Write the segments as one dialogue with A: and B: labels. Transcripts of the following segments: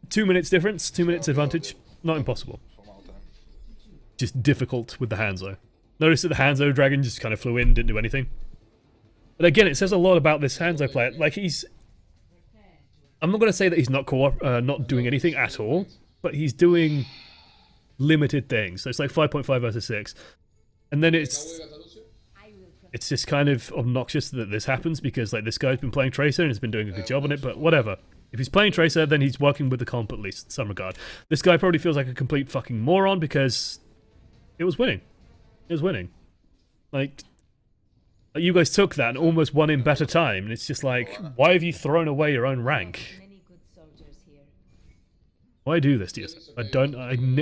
A: 2 minutes difference, 2 minutes advantage. Not impossible. Just difficult with the Hanzo. Notice that the Hanzo dragon just kind of flew in, didn't do anything. But again, it says a lot about this Hanzo player. Like, he's... I'm not going to say that he's not not doing anything at all, but he's doing limited things. So it's like 5.5 versus 6. And then it's just kind of obnoxious that this happens because like this guy's been playing Tracer and has been doing a good job on it, but whatever. If he's playing Tracer, then he's working with the comp at least in some regard. This guy probably feels like a complete fucking moron because it was winning. It was winning. Like, you guys took that and almost won in better time, and it's just like, why have you thrown away your own rank? Why do this to yourself? I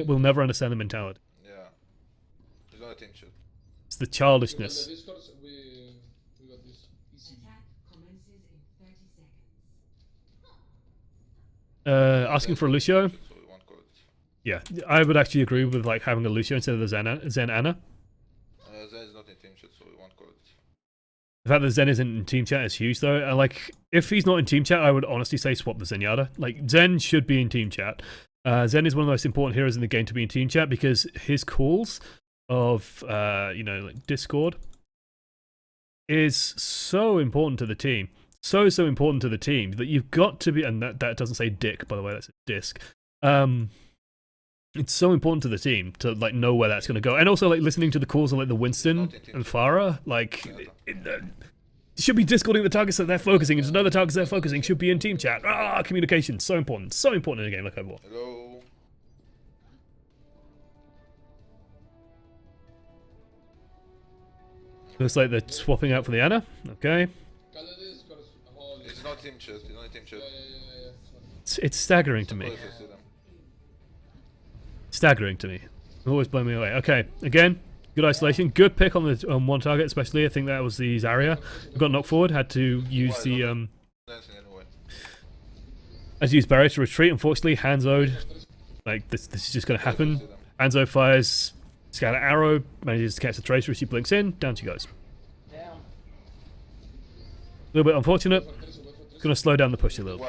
A: will never understand the mentality.
B: Yeah. There's no attention.
A: It's the childishness. Asking for a Lucio? Yeah, I would actually agree with like having a Lucio instead of the Zen Ana.
B: Zen is not in team chat, so we won't call it.
A: The fact that Zen isn't in team chat is huge though. Like, if he's not in team chat, I would honestly say swap the Zenyatta. Like, Zen should be in team chat. Zen is one of the most important heroes in the game to be in team chat because his calls of, you know, like Discord is so important to the team. So important to the team that you've got to be, and that doesn't say dick, by the way, that's a disc. It's so important to the team to like know where that's going to go, and also like listening to the calls of like the Winston and Pharah, like it should be discording the targets that they're focusing, and to know the targets they're focusing should be in team chat. Communication, so important in a game like Overwatch.
B: Hello.
A: Looks like they're swapping out for the Ana. Okay.
B: It's not team chat. It's not team chat.
A: It's staggering to me. Staggering to me. Always blow me away. Okay, again, good isolation. Good pick on the one target, especially. I think that was the Zarya. Got knocked forward. Had to use the had to use barrier to retreat. Unfortunately, Hanzo'd. Like this is just going to happen. Hanzo fires scatter arrow, manages to catch the tracer as she blinks in. Down she goes. A little bit unfortunate. It's going to slow down the push a little.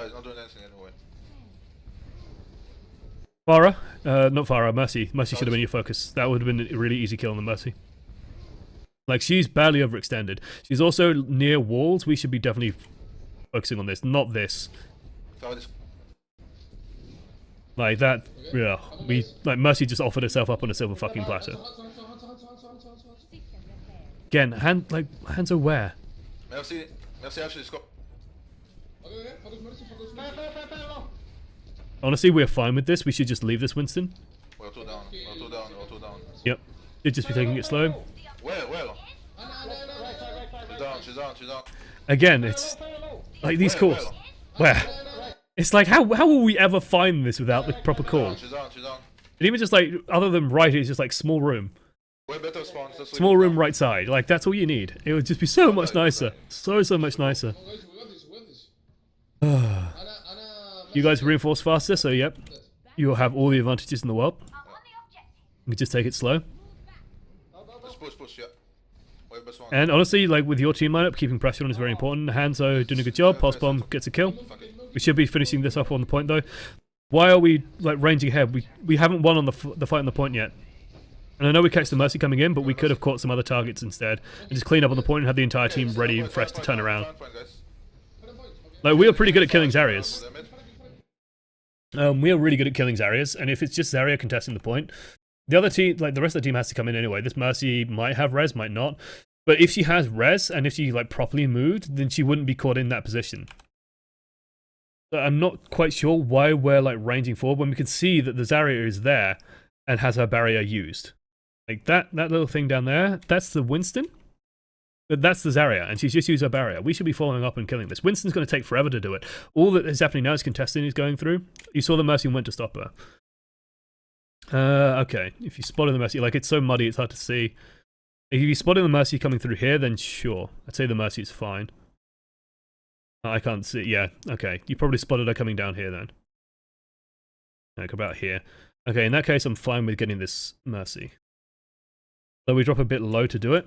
A: Pharah, not Pharah, Mercy. Mercy should have been your focus. That would have been a really easy kill on the Mercy. Like, she's barely overextended. She's also near walls. We should be definitely focusing on this, not this. Like that, yeah. Mercy just offered herself up on a silver fucking platter. Again, Hanzo where?
B: Merci, actually, Scott.
A: Honestly, we're fine with this. We should just leave this Winston.
B: We're two down.
A: Yep. Should just be taking it slow.
B: Well. She's down.
A: Again, it's like these calls. Where? It's like, how will we ever find this without the proper call?
B: She's down.
A: And even just like, other than right, it's just like small room. Small room right side. Like, that's all you need. It would just be so much nicer. So much nicer. You guys reinforce faster, so yep. You'll have all the advantages in the world. You can just take it slow. And honestly, like with your team lineup, keeping pressure on is very important. Hanzo doing a good job. Pulse bomb gets a kill. We should be finishing this off on the point though. Why are we like ranging ahead? We haven't won on the fight on the point yet. And I know we catch the Mercy coming in, but we could have caught some other targets instead and just clean up on the point and have the entire team ready and fresh to turn around. Like, we are pretty good at killing Zaryas. We are really good at killing Zaryas, and if it's just Zarya contesting the point, the other team, like the rest of the team, has to come in anyway. This Mercy might have res, might not, but if she has res and if she like properly moved, then she wouldn't be caught in that position. So I'm not quite sure why we're like ranging forward when we can see that the Zarya is there and has her barrier used. Like that little thing down there, that's the Winston. But that's the Zarya, and she's just used her barrier. We should be following up and killing this. Winston's going to take forever to do it. All that is happening now is contesting is going through. You saw the Mercy went to stop her. Okay. If you spotted the Mercy, like it's so muddy, it's hard to see. If you spotted the Mercy coming through here, then sure. I'd say the Mercy is fine. I can't see. Yeah, okay. You probably spotted her coming down here then. Like about here. Okay, in that case, I'm fine with getting this Mercy. So we drop a bit low to do it.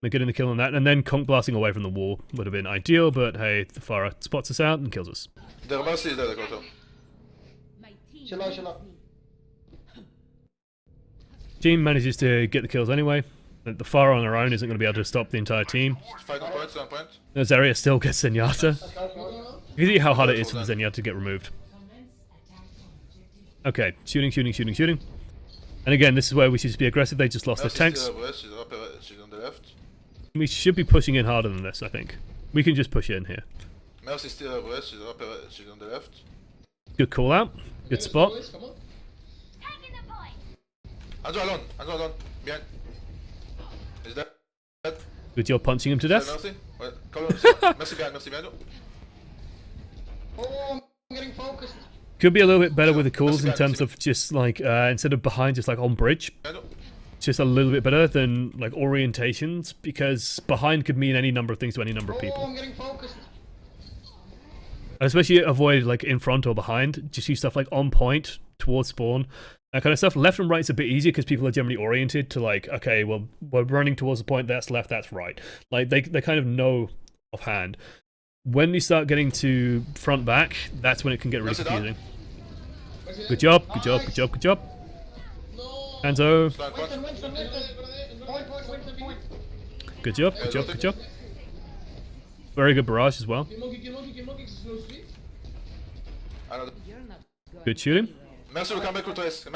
A: getting the kill on that, and then conk blasting away from the wall would have been ideal, but hey, the Pharah spots us out and kills us.
B: The Mercy is dead, I got her.
C: Chill out, chill out.
A: Team manages to get the kills anyway. The Pharah on her own isn't going to be able to stop the entire team.
B: Fight on point, on point.
A: Zarya still gets Zenyatta.
C: Let's go.
A: You can see how hard it is for the Zenyatta to get removed. Okay, shooting. And again, this is where we should just be aggressive. They just lost their tanks.
B: She's on the left.
A: We should be pushing in harder than this, I think. We can just push in here.
B: Mercy still west, she's on the left.
A: Good call out. Good spot.
C: Come on.
B: Hanzo alone, behind. Is that?
A: Good job punching him to death.
B: Mercy? Well, Mercy behind.
C: Oh, I'm getting focused.
A: Could be a little bit better with the calls in terms of just like, instead of behind, just like on bridge. Just a little bit better than like orientations, because behind could mean any number of things to any number of
C: Oh,
A: people.
C: I'm getting focused.
A: Especially avoid like in front or behind. Just use stuff like on point, towards spawn, that kind of stuff. Left and right's a bit easier because people are generally oriented to like, okay, well, we're running towards the point, that's left, that's right. Like they kind of know offhand. When you start getting to front back, that's when it can get really confusing. Good job.
C: No.
A: Hanzo.
C: Winston. Point.
A: Good job. Very good barrage as well.
C: Kill monkey, slow speed.
A: Good shooting.
B: Mercy will come back with rest.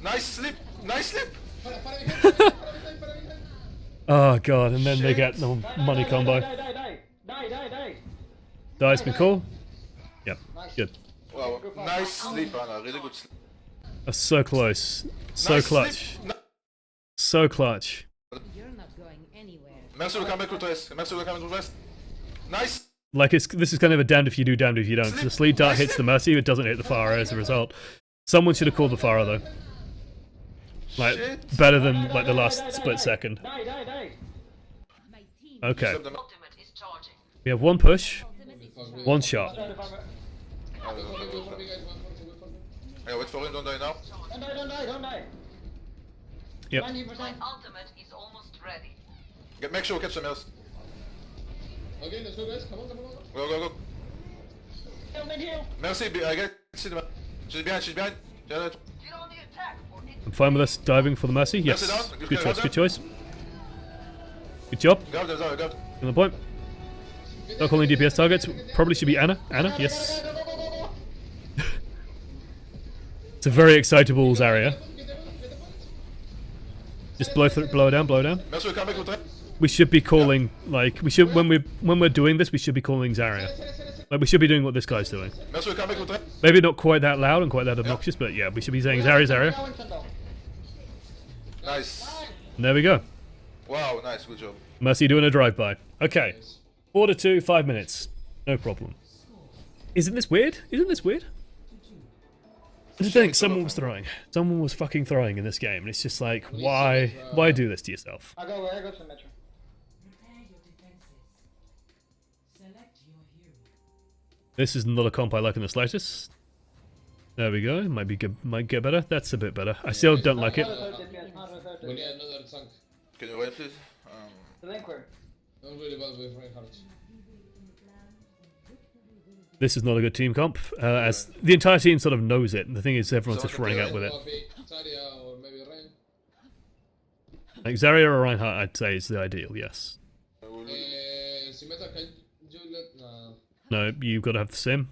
B: Nice slip.
A: Oh god, and then they get the money combo.
C: Die.
A: Dice been cool. Yep, good.
B: Wow, nice sleep, Anna. Really good sleep.
A: That's so close. So
B: Nice
A: clutch.
B: sleep.
A: So clutch.
D: You're not going anywhere.
B: Mercy will come back with rest. Nice.
A: Like this is kind of a damned if you do, damned if you don't. So the sleep dart hits the Mercy, it doesn't hit the Pharah as a result. Someone should have called the Pharah though. Like
B: Shit.
A: better than like the last split second.
C: Die.
A: Okay.
B: Stop them.
A: We have one push, one shot.
B: Yeah, wait for him, don't die now.
C: Don't die.
A: Yep.
C: 90%.
D: Ultimate is almost ready.
B: Make sure we catch the Mercy.
C: Okay, let's go, guys. Come on.
B: Go.
C: Heal.
B: Mercy, I get see the. She's behind.
D: Get on the attack or it
A: I'm fine with us diving for the Mercy. Yes.
B: Mercy down.
A: Good choice. Good job.
B: Grab them.
A: On the point. Not calling DPS targets. Probably should be Anna. Yes.
C: Go.
A: It's a very excitable Zarya. Just blow her down.
B: Mercy will come back with rest.
A: We should be calling like when we're doing this, we should be calling Zarya. Like we should be doing what this guy's doing.
B: Mercy will come back with rest.
A: Maybe not quite that loud and quite that obnoxious, but yeah, we should be saying Zarya.
B: Nice.
A: And there we go.
B: Wow, nice, good job.
A: Mercy doing a drive-by. Okay. 4-2, 5 minutes. No problem. Isn't this weird? I just think someone was throwing. Someone was fucking throwing in this game, and it's just like, why do this to yourself?
C: I go to the metro.
A: This is not a comp I like in the slightest. There we go. Might get better. That's a bit better. I still don't like it.
C: We need another tank.
B: Can you wait, please?
C: I'm really bad with Reinhardt.
A: This is not a good team comp, as the entire team sort of knows it. And the thing is, everyone's just running out with it.
C: Zarya or maybe Rein.
A: Like Zarya or Reinhardt, I'd say is the ideal. Yes.
C: Symmetra, can you let...
A: No, you've got to have the sim.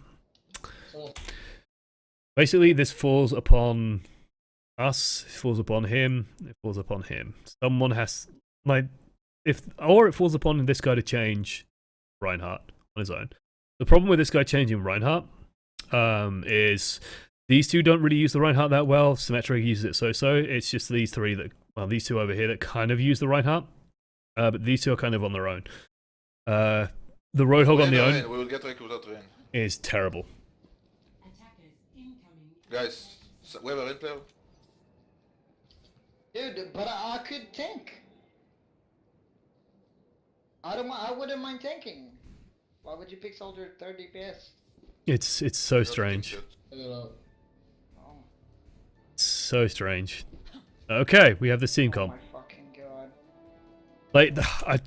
C: Someone...
A: Basically, this falls upon us. It falls upon him. It falls upon him. Someone has like or it falls upon this guy to change Reinhardt on his own. The problem with this guy changing Reinhardt is these two don't really use the Reinhardt that well. Symmetra uses it so-so. It's just these three that, well, these two over here that kind of use the Reinhardt, but these two are kind of on their own. The Roadhog on the own
B: We will get Rick without rain.
A: is terrible.
B: Guys, we have a rain player.
C: Dude, but I could tank. I wouldn't mind tanking. Why would you pick soldier 30 DPS?
A: It's so strange.
C: I don't know. Oh.
A: So strange. Okay, we have the team
C: Oh
A: comp.
C: my fucking god.
A: Like,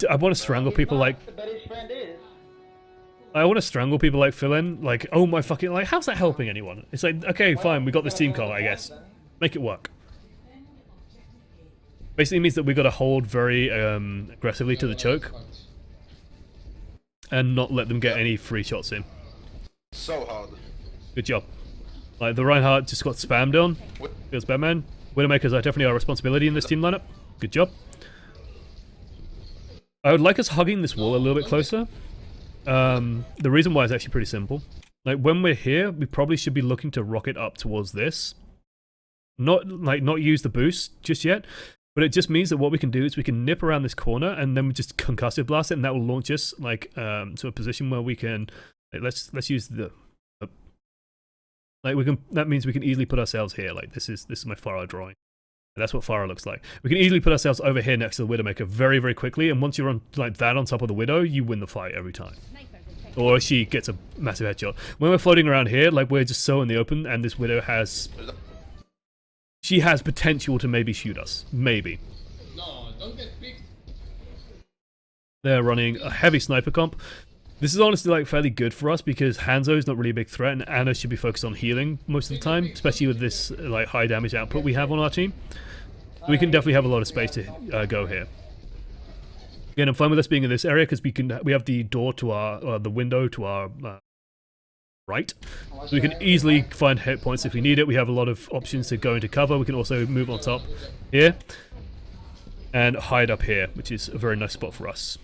A: I want to strangle people like...
C: But his friend is.
A: I want to strangle people like Philin. Like, oh my fucking... Like, how's that helping anyone? It's like, okay, fine, we got this team call, I guess. Make it work. Basically means that we got to hold very aggressively to the choke. And not let them get any free shots in.
B: So hard.
A: Good job. Like, the Reinhardt just got spammed on. Feels bad, man. Widowmakers are definitely our responsibility in this team lineup. Good job. I would like us hugging this wall a little bit closer. The reason why is actually pretty simple. Like, when we're here, we probably should be looking to rocket up towards this. Not use the boost just yet, but it just means that what we can do is we can nip around this corner and then we just concussive blast it, and that will launch us like to a position where we can. Like, let's use the. Like, we can. That means we can easily put ourselves here. Like, this is my Pharah drawing. And that's what Pharah looks like. We can easily put ourselves over here next to the Widowmaker very, very quickly, and once you're on like that on top of the Widow, you win the fight every time. Or she gets a massive headshot. When we're floating around here, like, we're just so in the open, and this Widow has... She has potential to maybe shoot us. Maybe.
E: No, don't get picked.
A: They're running a heavy sniper comp. This is honestly like fairly good for us because Hanzo is not really a big threat, and Anna should be focused on healing most of the time, especially with this like high damage output we have on our team. We can definitely have a lot of space to go here. Again, I'm fine with us being in this area because we have the door to our the window to our right, so we can easily find hit points if we need it. We have a lot of options to go into cover. We can also move on top here and hide up here, which is a very nice spot for us.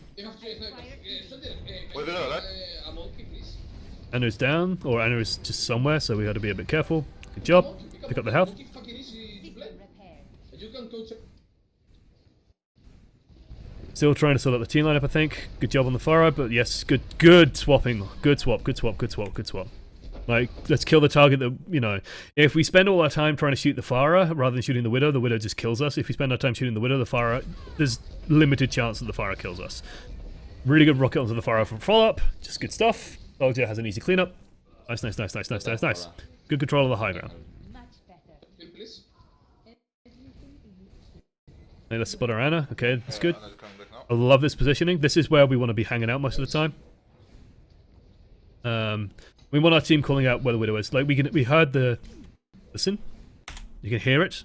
A: Anna's down, or Anna is just somewhere, so we got to be a bit careful. Good job. Pick up the health. Still trying to sort out the team lineup, I think. Good job on the Pharah, but yes, good swapping. Good swap. Like, let's kill the target that, you know, if we spend all our time trying to shoot the Pharah rather than shooting the Widow just kills us. If we spend our time shooting the Widow, the Pharah, there's limited chance that the Pharah kills us. Really good rocket onto the Pharah from follow-up. Just good stuff. Soldier has an easy cleanup. Nice. Good control of the high ground. Okay, let's spot our Anna. Okay, that's good. I love this positioning. This is where we want to be hanging out most of the time. We want our team calling out where the Widow is. Like, we heard the... Listen. You can hear it.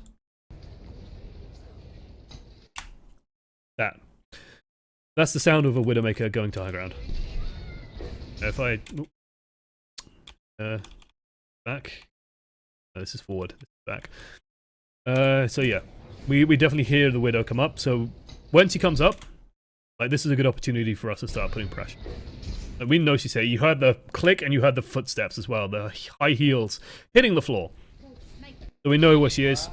A: That's the sound of a Widowmaker going to high ground. If I... back. No, this is forward. This is back. So yeah. We definitely hear the Widow come up, so when she comes up, like, this is a good opportunity for us to start putting pressure. Like, we know she's here. You heard the click and you heard the footsteps as well, the high heels hitting the floor. So we know where she is.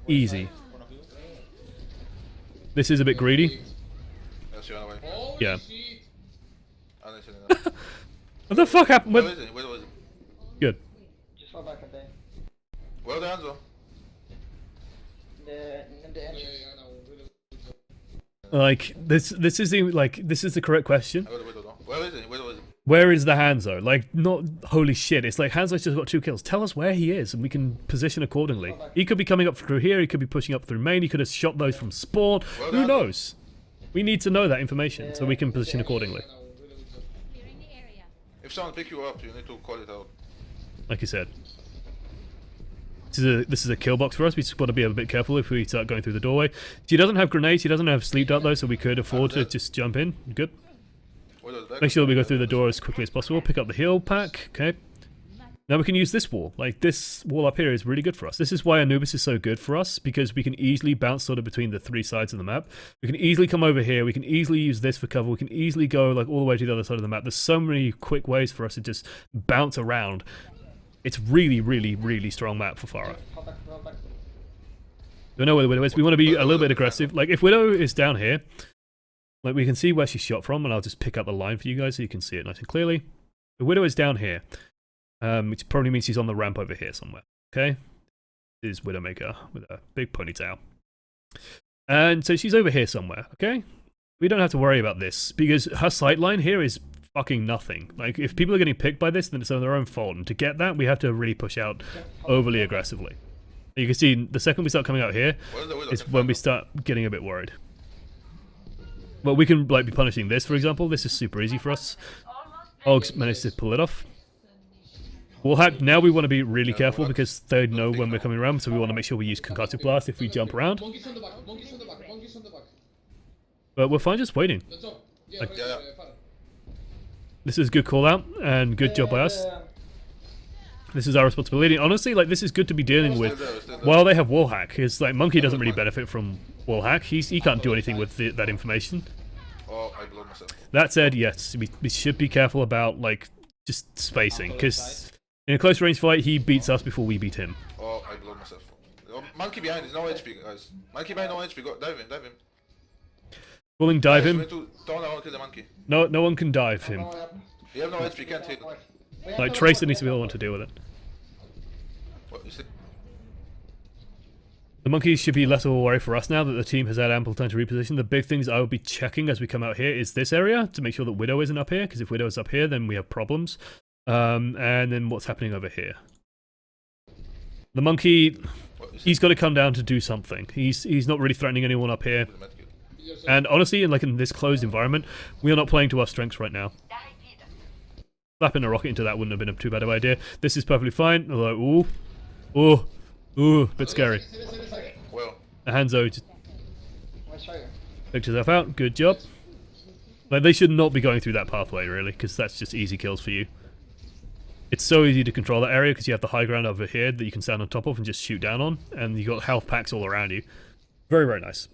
A: Easy. This is a bit greedy. Yeah. What the fuck happened?
B: Where is it?
A: Good.
C: Just fall back a bit.
B: Where are the hands on?
C: The entrance.
A: Like, this is the correct question.
B: Where is it?
A: Where is the Hanzo? Like, not holy shit. It's like Hanzo's just got 2 kills. Tell us where he is, and we can position accordingly. He could be coming up through here. He could be pushing up through main. He could have shot those from spawn. Who knows? We need to know that information so we can position accordingly.
B: If someone pick you up, you need to call it out.
A: Like you said. This is a kill box for us. We just got to be a bit careful if we start going through the doorway. She doesn't have grenades. She doesn't have sleep dart though, so we could afford to just jump in. Good. Make sure we go through the door as quickly as possible. Pick up the heal pack. Okay. Now we can use this wall. Like, this wall up here is really good for us. This is why Anubis is so good for us, because we can easily bounce sort of between the 3 sides of the map. We can easily come over here. We can easily use this for cover. We can easily go like all the way to the other side of the map. There's so many quick ways for us to just bounce around. It's really strong map for Pharah. We know where the Widow is. We want to be a little bit aggressive. Like, if Widow is down here, like, we can see where she shot from, and I'll just pick up the line for you guys so you can see it nice and clearly. The Widow is down here, which probably means she's on the ramp over here somewhere. Okay, this is Widowmaker with a big ponytail, and so she's over here somewhere. Okay, we don't have to worry about this because her sight line here is fucking nothing. Like, if people are getting picked by this, then it's on their own fault, and to get that, we have to really push out overly aggressively. You can see the second we start coming out here is when we start getting a bit worried. But we can like be punishing this, for example. This is super easy for us. Og's managed to pull it off. Wallhack, now we want to be really careful because they know when we're coming around, so we want to make sure we use Concussive Blast if we jump around.
E: Monkeys on the back, monkeys on the back, monkeys on the back.
A: But we're fine just waiting.
E: Let's go. Yeah,
A: Like-
E: Pharah.
A: This is a good call out and good job by us. This is our responsibility. Honestly, like this is good to be dealing with while they have Wallhack. Because like Monkey doesn't really benefit from Wallhack. He can't do anything with that information.
B: Oh, I blew myself.
A: That said, yes, we should be careful about like just spacing because in a close range fight he beats us before we beat him.
B: Oh, I blew myself. Oh, monkey behind, there's no HP, guys. Monkey behind, no HP. Go, dive him, dive him.
A: Calling dive
B: Guys,
A: him.
B: we need to turn around and kill the monkey.
A: No one can dive him.
B: You have no HP, can't hit.
A: Like Tracer needs to be the one to deal with it.
B: What, you see?
A: The monkeys should be less of a worry for us now that the team has had ample time to reposition. The big things I will be checking as we come out here is this area to make sure that Widow isn't up here, because if Widow is up here, then we have problems. And then what's happening over here? The monkey,
B: What, you see?
A: he's got to come down to do something. He's not really threatening anyone up here.
B: The medkit.
A: And honestly, in this closed environment, we are not playing to our strengths right now. Slapping a rocket into that wouldn't have been a too bad of an idea. This is perfectly fine. Although, ooh, bit scary.
B: Well,
A: Hanzo just
C: I'll show you.
A: picked herself out. Good job. Like they should not be going through that pathway really, because that's just easy kills for you. It's so easy to control that area because you have the high ground over here that you can stand on top of and just shoot down on, and you got health packs all around you. Very, very nice.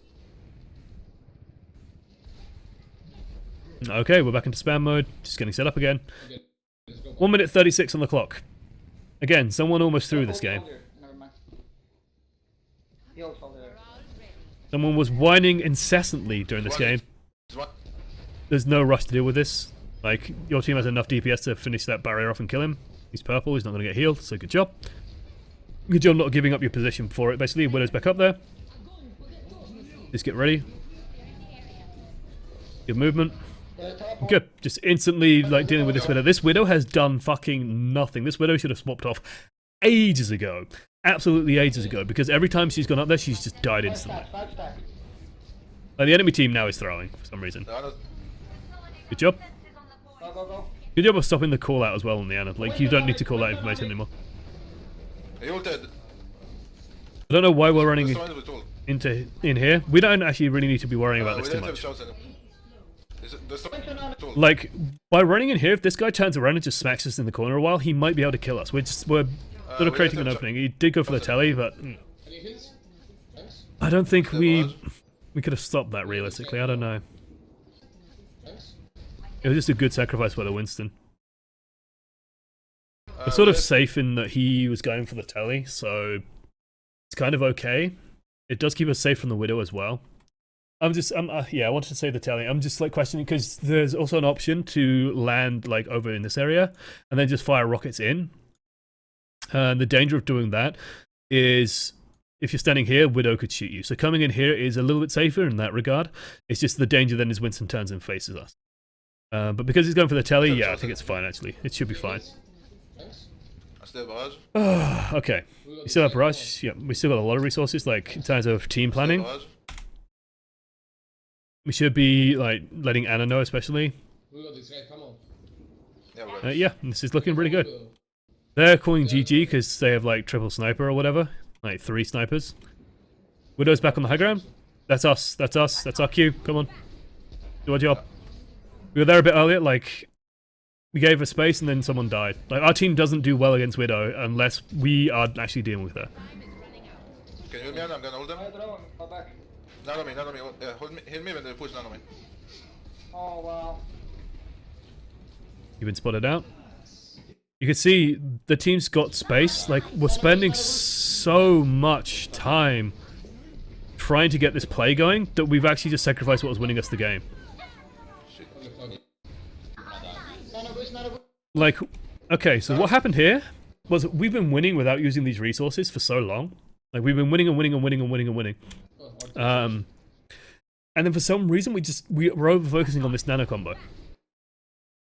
A: Okay, we're back into spam mode. Just getting set up again. 1 minute 36 on the clock. Again, someone almost through this game.
C: Never mind. He hold soldier.
A: Someone was whining incessantly during this game. There's no rush to deal with this. Like, your team has enough DPS to finish that barrier off and kill him. He's purple, he's not going to get healed, so good job. Good job not giving up your position for it. Basically, Widow's back up there. Just get ready. Good movement. Good. Just instantly, like, dealing with this Widow. This Widow has done fucking nothing. This Widow should have swapped off ages ago. Absolutely ages ago. Because every time she's gone up there, she's just died instantly.
C: Five stack.
A: Like, the enemy team now is throwing, for some reason.
B: no,
A: Good job.
C: Go.
A: Good job of stopping the call out as well on the Ana. Like, you don't need to call that information anymore.
B: he ulted.
A: I don't know why we're
B: That's
A: running
B: the one with ult.
A: in here. We don't actually really need to be worrying about
B: We
A: this too
B: don't have
A: much.
B: shots in him. There's someone with ult.
A: Like, by running in here, if this guy turns around and just smacks us in the corner a while, he might be able to kill us. We're sort
B: we
A: of creating
B: have
A: an
B: to-
A: opening. He did go for the telly, but
E: Any hits? Thanks.
A: I don't think we
B: barrage.
A: could have stopped that realistically. I don't know.
E: Thanks.
A: It was just a good sacrifice by the Winston. We're
B: Uh,
A: sort of
B: we have-
A: safe in that he was going for the telly, so it's kind of okay. It does keep us safe from the Widow as well. Yeah, I wanted to say the telly. I'm just like questioning because there's also an option to land like over in this area and then just fire rockets in. And the danger of doing that is if you're standing here, Widow could shoot you. So coming in here is a little bit safer in that regard. It's just the danger then is Winston turns and faces us. But because he's going for the telly, yeah, I think it's fine actually. It should be fine.
E: Thanks.
B: I still have barrage.
A: Okay. We still have Barrage. Yeah, we still got a lot of resources, like in terms of team planning.
B: Barrage.
A: We should be like letting Ana know, especially.
E: We got this guy, come on.
B: Yeah, we got it.
A: Yeah, this is looking really good. They're calling GG because they have like triple sniper or whatever, like 3 snipers. Widow's back on the high ground. That's us. That's us. That's our cue. Come on, do our job. We were there a bit earlier. Like we gave her space and then someone died. Like our team doesn't do well against Widow unless we are actually dealing with her.
B: Can you heal me? I'm gonna hold them.
C: I throw him. Go back.
B: None on me. Yeah, hold me. Heal me when they push none on me.
C: Oh wow.
A: You've been spotted out. You can see the team's got space. Like, we're spending so much time trying to get this play going that we've actually just sacrificed what was winning us the game. Like, okay, so what happened here was we've been winning without using these resources for so long. Like, we've been winning and winning and winning and winning and winning. And then for some reason, we're over-focusing on this nano combo.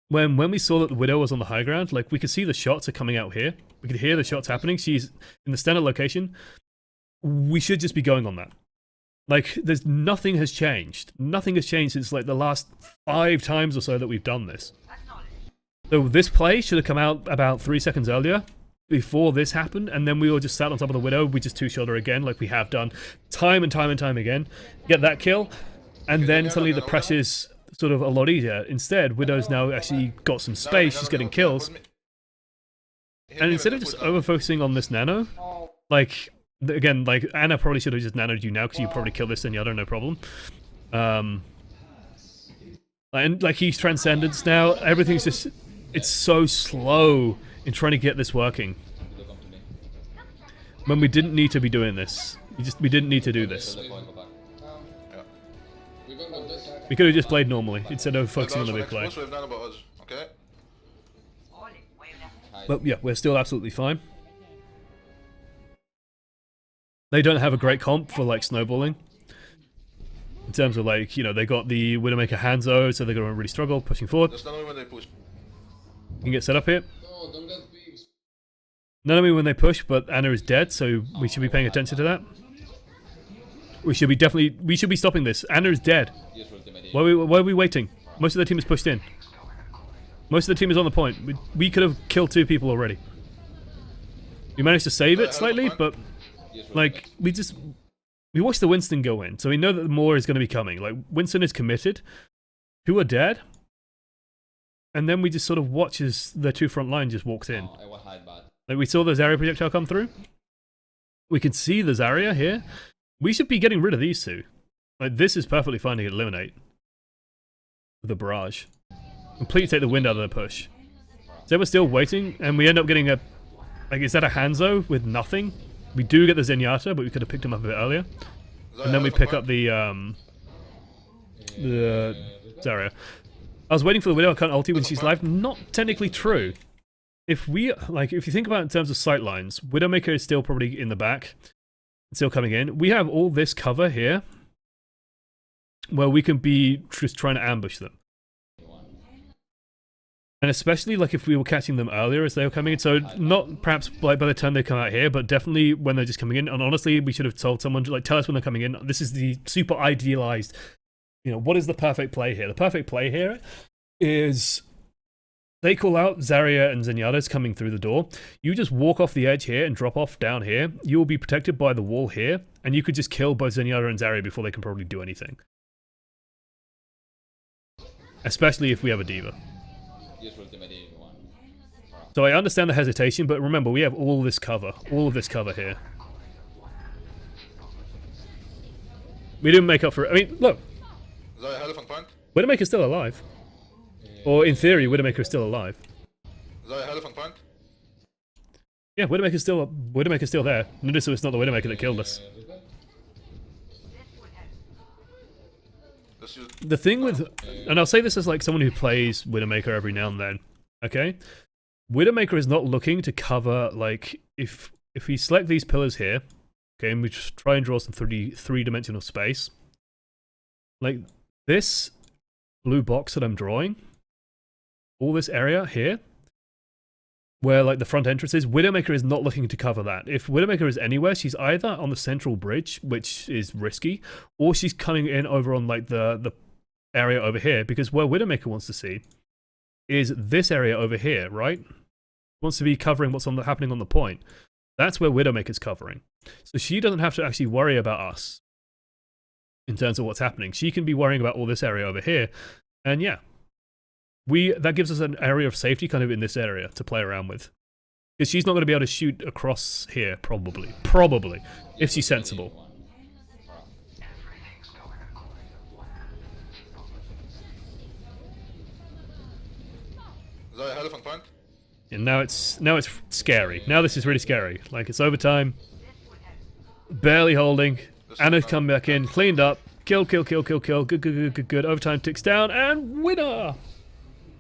A: When we saw that the Widow was on the high ground, like, we could see the shots are coming out here. We could hear the shots happening. She's in the standard location. We should just be going on that. Like, there's nothing has changed. Nothing has changed since like the last 5 times or so that we've done this. So this play should have come out about 3 seconds earlier, before this happened, and then we all just sat on top of the Widow. We just two-shot her again, like we have done time and time and time again. Get that kill, and then suddenly the pressure's sort of a lot easier. Instead, Widow's now actually got some space. She's getting kills, and instead of just over-focusing on this nano,
C: Oh,
A: like again, like Anna probably should have just nanoed you now because you probably kill this Zenyatta, no problem. And like he's Transcendence now. Everything's just, it's so slow in trying to get this working. When we didn't need to be doing this. We didn't need to do this.
E: We're gonna do this.
A: We could have just played normally instead of focusing on the big play.
B: Most we've done about us, okay?
A: But yeah, we're still absolutely fine. They don't have a great comp for like snowballing. In terms of like, you know, they got the Widowmaker Hanzo, so they're going to really struggle pushing forward.
B: That's not only when they push.
A: You can get set up here.
E: No, don't get beeps.
A: Not only when they push, but Anna is dead, so we should be paying attention to that. We should be stopping this. Anna is dead. Why are we waiting? Most of the team is pushed in. Most of the team is on the point. We could have killed 2 people already. We managed to save it slightly, but like we watched the Winston go in, so we know that more is going to be coming. Like Winston is committed. 2 are dead. And then we just sort of watch as the 2 front line just walks in. Like we saw the Zarya projectile come through. We can see the Zarya here. We should be getting rid of these 2. Like this is perfectly fine to eliminate. With the barrage. Completely take the wind out of the push. So we're still waiting, and we end up getting a... Like, is that a Hanzo with nothing? We do get the Zenyatta, but we could have picked him up a bit earlier. And then we pick up the Zarya. I was waiting for the Widow, I can't ulti when she's live. Not technically true. If you think about it in terms of sight lines, Widowmaker is still probably in the back. Still coming in. We have all this cover here, where we can be just trying to ambush them. And especially like if we were catching them earlier as they were coming in. So not perhaps like by the time they come out here, but definitely when they're just coming in. And honestly, we should have told someone to like tell us when they're coming in. This is the super idealized, you know, what is the perfect play here? The perfect play here is they call out Zarya and Zenyatta's coming through the door. You just walk off the edge here and drop off down here. You will be protected by the wall here, and you could just kill both Zenyatta and Zarya before they can probably do anything. Especially if we have a diva. So I understand the hesitation, but remember, we have all this cover. All of this cover here. We didn't make up for it. I mean, look.
B: Is that a elephant point?
A: Widowmaker's still alive. Or in theory, Widowmaker is still alive.
B: Is that a elephant point?
A: Yeah, Widowmaker's still there. Notice it's not the Widowmaker that killed us. The thing with, and I'll say this as like someone who plays Widowmaker every now and then, okay? Widowmaker is not looking to cover, like, if we select these pillars here, okay, and we just try and draw some three-dimensional space, like, this blue box that I'm drawing, all this area here, where, like, the front entrance is, Widowmaker is not looking to cover that. If Widowmaker is anywhere, she's either on the central bridge, which is risky, or she's coming in over on, like, the area over here, because where Widowmaker wants to see is this area over here, right? Wants to be covering what's happening on the point. That's where Widowmaker's covering. So she doesn't have to actually worry about us in terms of what's happening. She can be worrying about all this area over here. And yeah, that gives us an area of safety kind of in this area to play around with. Because she's not going to be able to shoot across here, probably. Probably. If she's sensible.
B: Is that a elephant point?
A: And now it's scary. Now this is really scary. Like, it's overtime. Barely holding. Anna's come back in, cleaned up. Kill. Good. Overtime ticks down, and winner!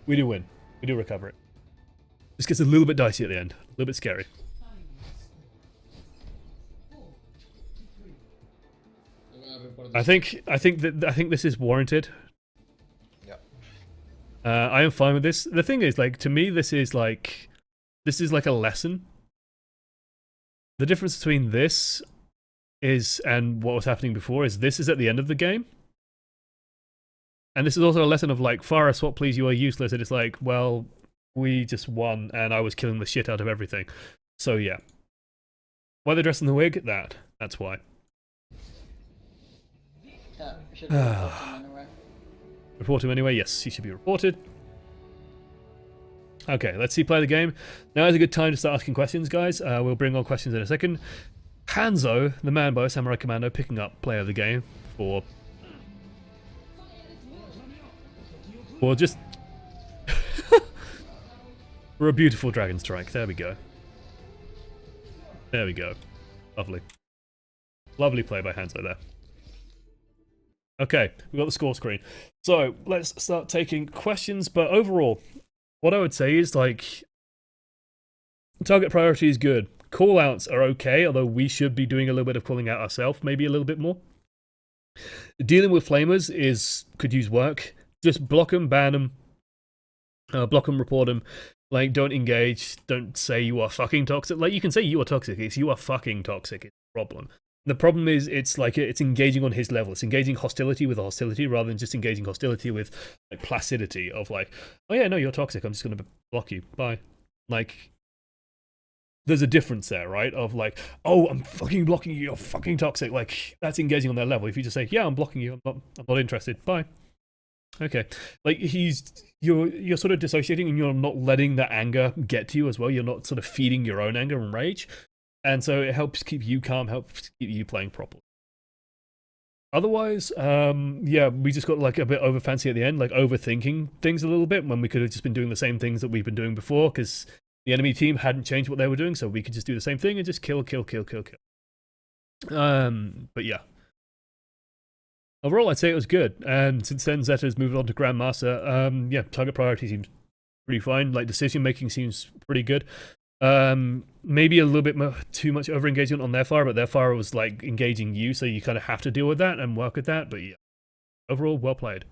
A: We do win. We do recover it. This gets a little bit dicey at the end. A little bit scary. I think this is warranted. I am fine with this. The thing is, like, to me, this is like a lesson. The difference between this is, and what was happening before, is this is at the end of the game. And this is also a lesson of like, Pharah, swap please, you are useless. And it's like, well, we just won, and I was killing the shit out of everything. So yeah. Why they're dressed in the wig? That's why.
C: Yeah, we should report him anyway.
A: Report him anyway? Yes, he should be reported. Okay, let's see play the game. Now is a good time to start asking questions, guys. We'll bring on questions in a second. Hanzo, the Manbo, Samurai Commando, picking up player of the game for just for a beautiful dragon strike. There we go. There we go. Lovely. Lovely play by Hanzo there. Okay, we've got the score screen. So let's start taking questions, but overall, what I would say is like, target priority is good. Callouts are okay, although we should be doing a little bit of calling out ourselves, maybe a little bit more. Dealing with flamers could use work. Just block them, ban them, block them, report them. Like, don't engage. Don't say you are fucking toxic. Like, you can say you are toxic. It's you are fucking toxic. It's a problem. The problem is, it's like it's engaging on his level. It's engaging hostility with hostility rather than just engaging hostility with like placidity of like, oh yeah, no, you're toxic. I'm just gonna block you. Bye. Like, there's a difference there, right? Of like, oh, I'm fucking blocking you. You're fucking toxic. Like, that's engaging on their level. If you just say, yeah, I'm blocking you. I'm not interested. Bye. Okay, like you're sort of dissociating and you're not letting that anger get to you as well. You're not sort of feeding your own anger and rage, and so it helps keep you calm, helps keep you playing properly. Otherwise, yeah, we just got like a bit over fancy at the end, like overthinking things a little bit when we could have just been doing the same things that we've been doing before because the enemy team hadn't changed what they were doing, so we could just do the same thing and just kill. But yeah. Overall, I'd say it was good, and since then Zeta's moved on to Grandmaster. Yeah, target priority seems pretty fine. Like, decision making seems pretty good. Maybe a little bit too much over engagement on their fire, but their fire was like engaging you, so you kind of have to deal with that and work with that. But yeah, overall, well played.